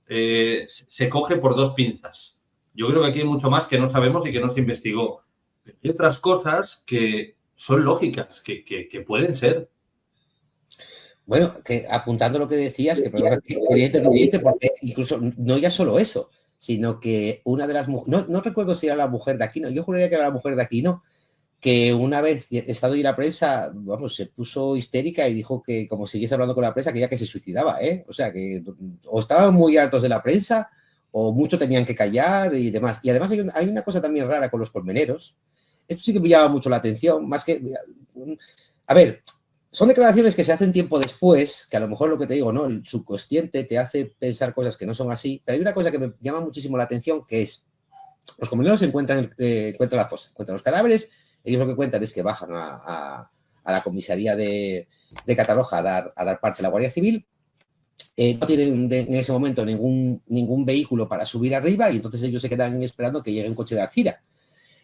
se coge por 2 pinzas. Yo creo que aquí hay mucho más que no sabemos y que no se investigó. Pero hay otras cosas que son lógicas, que pueden ser. Bueno, que apuntando lo que decías, que quería interrumpirte porque incluso no ya solo eso, sino que una de las mujeres, no recuerdo si era la mujer de Aquino, yo juraría que era la mujer de Aquino, que una vez estado ahí la prensa, vamos, se puso histérica y dijo que como siguiese hablando con la prensa, que ya que se suicidaba, ¿eh? O sea, que o estaban muy hartos de la prensa o mucho tenían que callar y demás. Y además hay una cosa también rara con los colmeneros. Esto sí que me llama mucho la atención, más que... A ver, son declaraciones que se hacen tiempo después, que a lo mejor lo que te digo, ¿no? El subconsciente te hace pensar cosas que no son así, pero hay una cosa que me llama muchísimo la atención, que es, los colmeneros encuentran la fosa, encuentran los cadáveres, ellos lo que cuentan es que bajan a la comisaría de Catarroja a dar parte a la Guardia Civil, no tienen en ese momento ningún vehículo para subir arriba y entonces ellos se quedan esperando que llegue un coche de Alcira.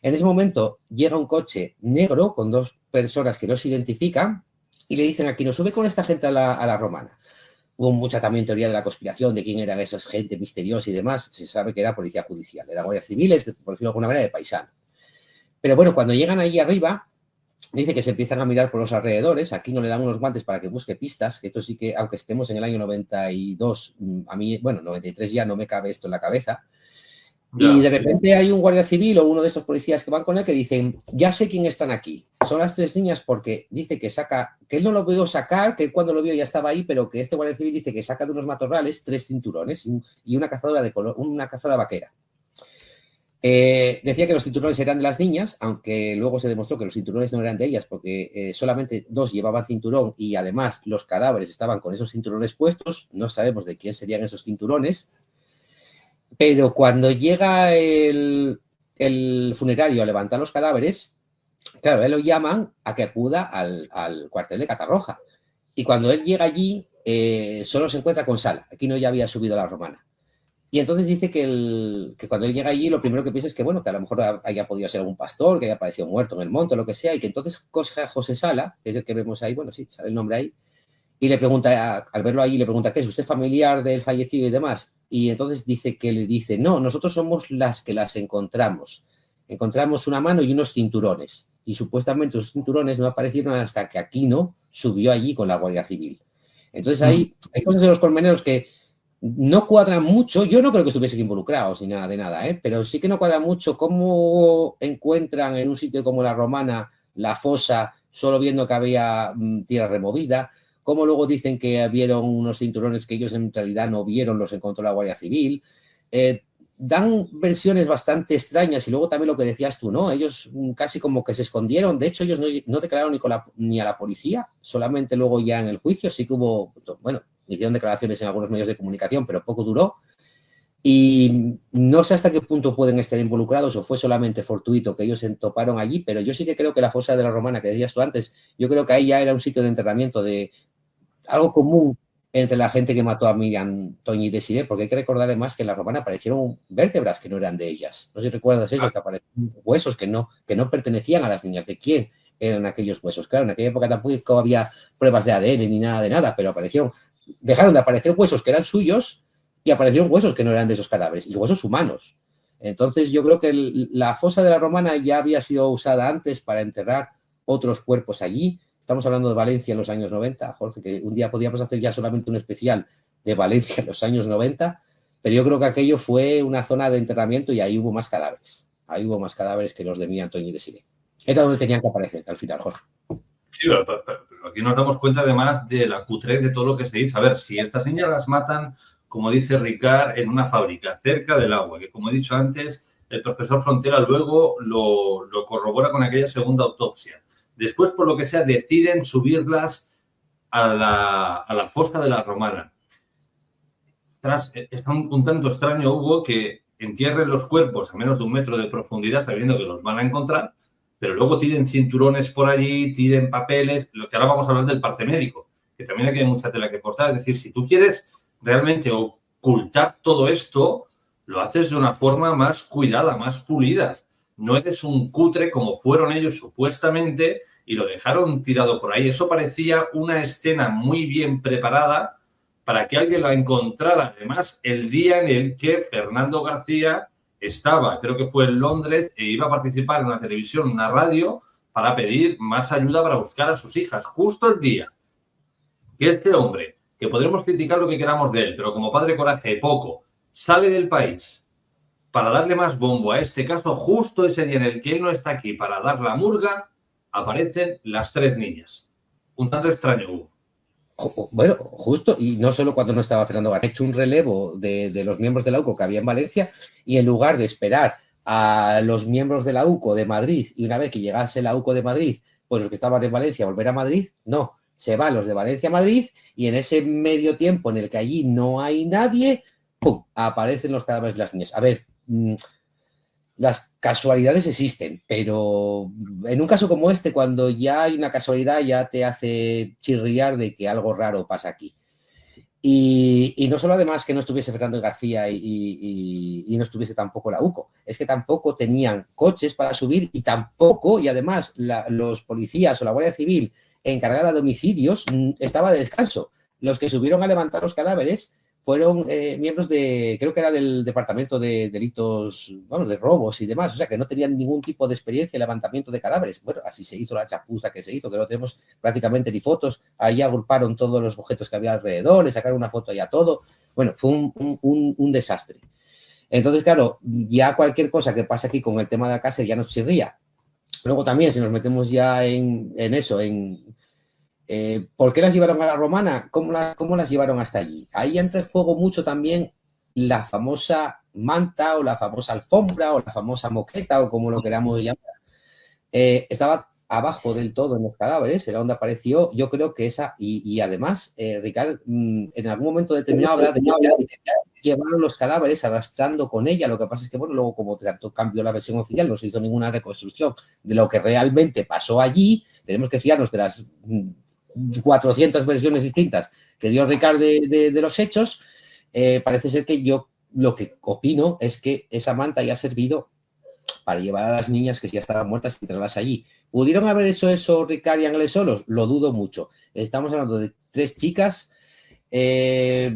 En ese momento llega un coche negro con dos personas que no se identifican y le dicen aquí, nos sube con esta gente a la Romana. Hubo mucha también teoría de la conspiración, de quién eran esas gente misteriosa y demás. Se sabe que era policía judicial, era guardias civiles, por decirlo de alguna manera, de paisano. Pero bueno, cuando llegan allí arriba, dice que se empiezan a mirar por los alrededores. Aquí no le dan unos guantes para que busque pistas, que esto sí que, aunque estemos en el año 92, a mí, bueno, 93 ya no me cabe esto en la cabeza. Y de repente hay un guardia civil o uno de estos policías que van con él que dicen, ya sé quién están aquí. Son las tres niñas porque dice que él no lo vio sacar, que él cuando lo vio ya estaba ahí, pero que este guardia civil dice que saca de unos matorrales 3 cinturones y una cazadora de color, una cazadora vaquera. Decía que los cinturones eran de las niñas, aunque luego se demostró que los cinturones no eran de ellas porque solamente 2 llevaban cinturón y además los cadáveres estaban con esos cinturones puestos. No sabemos de quién serían esos cinturones. Pero cuando llega el funerario a levantar los cadáveres, claro, él lo llaman a que acuda al cuartel de Catarroja. Y cuando él llega allí, solo se encuentra con Sala. Aquí no ya había subido a la Romana. Y entonces dice que cuando él llega allí, lo primero que piensa es que, bueno, que a lo mejor haya podido ser algún pastor, que haya aparecido muerto en el monte, lo que sea, y que entonces coge a José Sala, que es el que vemos ahí, bueno, sí, sale el nombre ahí, y le pregunta, al verlo allí, le pregunta, ¿qué es usted familiar del fallecido y demás? Y entonces dice que le dice, no, nosotros somos las que las encontramos. Encontramos una mano y unos cinturones. Y supuestamente los cinturones no aparecieron hasta que Aquino subió allí con la Guardia Civil. Entonces hay cosas de los colmeneros que no cuadran mucho. Yo no creo que estuviesen involucrados ni nada de nada, ¿eh? Pero sí que no cuadra mucho cómo encuentran en un sitio como la Romana la fosa solo viendo que había tierra removida. Como luego dicen que vieron unos cinturones que ellos en realidad no vieron, los encontró la Guardia Civil. Dan versiones bastante extrañas y luego también lo que decías tú, ¿no? Ellos casi como que se escondieron. De hecho, ellos no declararon ni a la policía, solamente luego ya en el juicio sí que hubo, bueno, hicieron declaraciones en algunos medios de comunicación, pero poco duró. Y no sé hasta qué punto pueden estar involucrados o fue solamente fortuito que ellos se toparon allí, pero yo sí que creo que la fosa de la Romana que decías tú antes, yo creo que ahí ya era un sitio de enterramiento de algo común entre la gente que mató a Miriam, Toñi y Desiree, porque hay que recordar además que en la Romana aparecieron vértebras que no eran de ellas. No sé si recuerdas eso, que aparecieron huesos que no pertenecían a las niñas. ¿De quién eran aquellos huesos? Claro, en aquella época tampoco había pruebas de ADN ni nada de nada, pero dejaron de aparecer huesos que eran suyos y aparecieron huesos que no eran de esos cadáveres, y huesos humanos. Entonces yo creo que la fosa de la Romana ya había sido usada antes para enterrar otros cuerpos allí. Estamos hablando de Valencia en los años 90, Jorge, que un día podíamos hacer ya solamente un especial de Valencia en los años 90, pero yo creo que aquello fue una zona de enterramiento y ahí hubo más cadáveres. Ahí hubo más cadáveres que los de Miriam, Toñi y Desiree. Era donde tenían que aparecer al final, Jorge. Sí, pero aquí nos damos cuenta además de la cutrez de todo lo que se dice. A ver, si estas niñas las matan, como dice Ricard, en una fábrica cerca del agua, que como he dicho antes, el profesor Frontera luego lo corrobora con aquella segunda autopsia. Después, por lo que sea, deciden subirlas a la fosa de la Romana. Está un tanto extraño, Hugo, que entierren los cuerpos a menos de 1 metro de profundidad sabiendo que los van a encontrar, pero luego tiren cinturones por allí, tiren papeles, lo que ahora vamos a hablar del parte médico, que también aquí hay mucha tela que cortar. Es decir, si tú quieres realmente ocultar todo esto, lo haces de una forma más cuidada, más pulida. No eres un cutre como fueron ellos supuestamente y lo dejaron tirado por ahí. Eso parecía una escena muy bien preparada para que alguien la encontrara. Además, el día en el que Fernando García estaba, creo que fue en Londres, e iba a participar en una televisión, una radio, para pedir más ayuda para buscar a sus hijas. Justo el día que este hombre, que podremos criticar lo que queramos de él, pero como padre coraje poco, sale del país para darle más bombo a este caso, justo ese día en el que él no está aquí para dar la murga, aparecen las 3 niñas. Un tanto extraño, Hugo. Bueno, justo, y no solo cuando no estaba Fernando García, ha hecho un relevo de los miembros de la UCO que había en Valencia, y en lugar de esperar a los miembros de la UCO de Madrid, y una vez que llegase la UCO de Madrid, pues los que estaban en Valencia volver a Madrid, no, se van los de Valencia a Madrid, y en ese medio tiempo en el que allí no hay nadie, ¡pum!, aparecen los cadáveres de las niñas. A ver, las casualidades existen, pero en un caso como este, cuando ya hay una casualidad, ya te hace chirriar de que algo raro pasa aquí. Y no solo además que no estuviese Fernando García y no estuviese tampoco la UCO, es que tampoco tenían coches para subir y tampoco, y además los policías o la Guardia Civil encargada de homicidios estaba de descanso. Los que subieron a levantar los cadáveres fueron miembros creo que era del Departamento de Delitos, bueno, de robos y demás, o sea que no tenían ningún tipo de experiencia en levantamiento de cadáveres. Bueno, así se hizo la chapuza que se hizo, que no tenemos prácticamente ni fotos. Ahí agruparon todos los objetos que había alrededor, le sacaron una foto y a todo. Bueno, fue un desastre. Entonces, claro, ya cualquier cosa que pase aquí con el tema de Alcácer ya nos chirría. Luego también, si nos metemos ya en eso, ¿por qué las llevaron a la Romana? ¿Cómo las llevaron hasta allí? Ahí entra en juego mucho también la famosa manta o la famosa alfombra o la famosa moqueta o como lo queramos llamar. Estaba abajo del todo en los cadáveres, era donde apareció. Yo creo que esa, y además, Ricard, en algún momento determinado habla de que llevaron los cadáveres arrastrando con ella. Lo que pasa es que, bueno, luego como cambió la versión oficial, no se hizo ninguna reconstrucción de lo que realmente pasó allí. Tenemos que fiarnos de las 400 versiones distintas que dio Ricard de los hechos. Parece ser que yo lo que opino es que esa manta ya ha servido para llevar a las niñas que ya estaban muertas y traerlas allí. ¿Pudieron haber hecho eso Ricard y Ángeles solos? Lo dudo mucho. Estamos hablando de 3 chicas. Es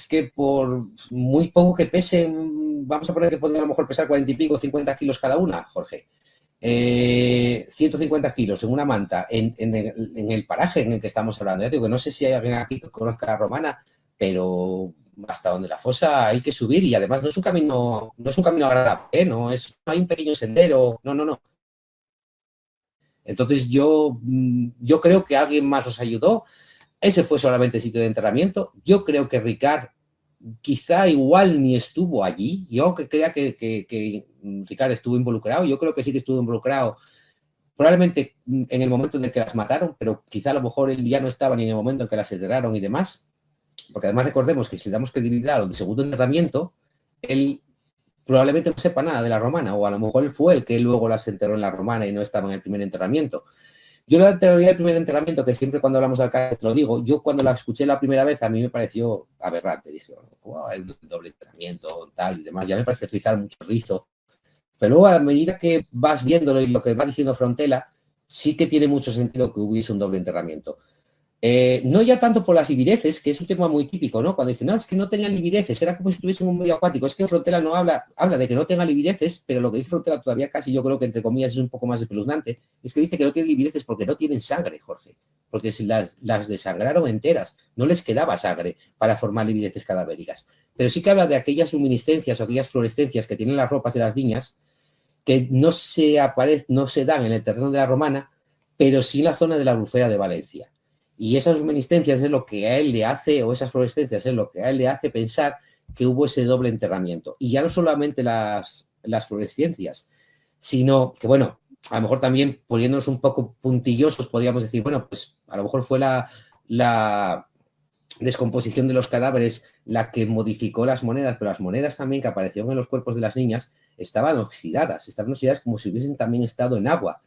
que por muy poco que pesen, vamos a poner que podrían a lo mejor pesar 40 y pico, 50 kilos cada una, Jorge. 150 kilos en una manta en el paraje en el que estamos hablando. Ya digo que no sé si hay alguien aquí que conozca la Romana, pero hasta donde la fosa hay que subir, y además no es un camino agradable, no hay un pequeño sendero, no. Entonces yo creo que alguien más os ayudó. Ese fue solamente el sitio de enterramiento. Yo creo que Ricard quizá igual ni estuvo allí. Yo que crea que Ricard estuvo involucrado, yo creo que sí que estuvo involucrado, probablemente en el momento en el que las mataron, pero quizá a lo mejor él ya no estaba ni en el momento en que las enterraron y demás, porque además recordemos que si le damos credibilidad al segundo enterramiento, él probablemente no sepa nada de la Romana, o a lo mejor él fue el que luego las enterró en la Romana y no estaba en el primer enterramiento. Yo la teoría del primer enterramiento, que siempre cuando hablamos del caso lo digo, yo cuando la escuché la primera vez a mí me pareció aberrante. Dije, wow, hay un doble enterramiento, tal y demás. Ya me parece rizar mucho el rizo. Pero luego a medida que vas viéndolo y lo que va diciendo Frontela, sí que tiene mucho sentido que hubiese un doble enterramiento. No ya tanto por las libideces, que es un tema muy típico, ¿no? Cuando dicen, no, es que no tengan libideces, era como si estuviese en un medio acuático. Es que Frontela no habla de que no tenga libideces, pero lo que dice Frontela todavía casi, yo creo que entre comillas es un poco más espeluznante, es que dice que no tienen libideces porque no tienen sangre, Jorge. Porque si las desangraron enteras, no les quedaba sangre para formar libideces cadavéricas. Pero sí que habla de aquellas luminiscencias o aquellas fluorescencias que tienen las ropas de las niñas, que no se dan en el terreno de la Romana, pero sí en la zona de la Albufera de Valencia. Y esas luminiscencias es lo que a él le hace, o esas fluorescencias es lo que a él le hace pensar que hubo ese doble enterramiento. Y ya no solamente las fluorescencias, sino que, bueno, a lo mejor también poniéndonos un poco puntillosos, podríamos decir, bueno, pues a lo mejor fue la descomposición de los cadáveres la que modificó las monedas, pero las monedas también que aparecieron en los cuerpos de las niñas estaban oxidadas como si hubiesen también estado en agua.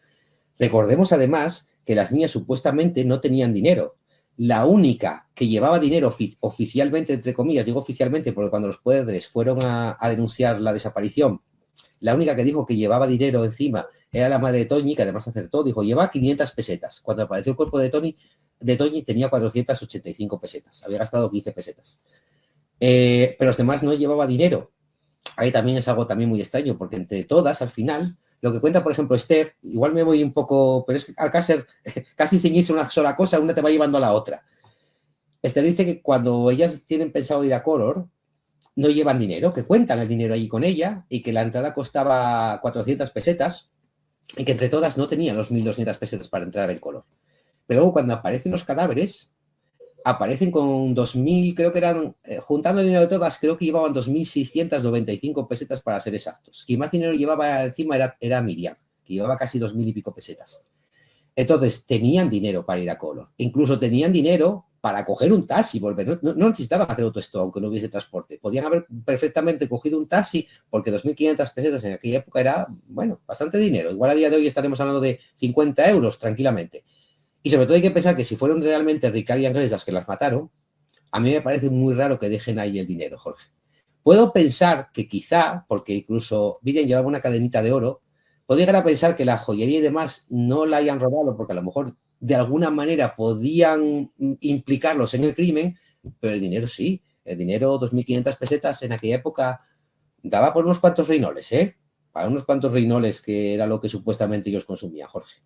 Recordemos además que las niñas supuestamente no tenían dinero. La única que llevaba dinero oficialmente, entre comillas, digo oficialmente porque cuando los padres fueron a denunciar la desaparición, la única que dijo que llevaba dinero encima era la madre de Toñi, que además acertó, dijo, lleva 500 pesetas. Cuando apareció el cuerpo de Toñi tenía 485 pesetas, había gastado 15 pesetas. Pero los demás no llevaba dinero. Ahí también es algo también muy extraño, porque entre todas, al final, lo que cuenta, por ejemplo, Esther, igual me voy un poco, pero es que Alcácer casi ceñirse una sola cosa, una te va llevando a la otra. Esther dice que cuando ellas tienen pensado ir a Coror, no llevan dinero, que cuentan el dinero allí con ella y que la entrada costaba 400 pesetas y que entre todas no tenían los 1.200 pesetas para entrar en color. Pero luego cuando aparecen los cadáveres, aparecen con 2.000, creo que eran, juntando el dinero de todas, creo que llevaban 2.695 pesetas para ser exactos. Quien más dinero llevaba encima era Miriam, que llevaba casi 2.000 y pico pesetas. Entonces, tenían dinero para ir a color. Incluso tenían dinero para coger un taxi y volver. No necesitaban hacer autostop, aunque no hubiese transporte. Podían haber perfectamente cogido un taxi, porque 2.500 pesetas en aquella época era, bueno, bastante dinero. Igual a día de hoy estaremos hablando de 50 euros tranquilamente. Y sobre todo hay que pensar que si fueron realmente Ricard y Ángeles las que las mataron, a mí me parece muy raro que dejen ahí el dinero, Jorge. Puedo pensar que quizá, porque incluso Miriam llevaba una cadenita de oro, podría llegar a pensar que la joyería y demás no la hayan robado porque a lo mejor de alguna manera podían implicarlos en el crimen, pero el dinero sí. El dinero, 2.500 pesetas en aquella época, daba por unos cuantos reinoles, ¿eh? Para unos cuantos reinoles, que era lo que supuestamente ellos consumían, Jorge.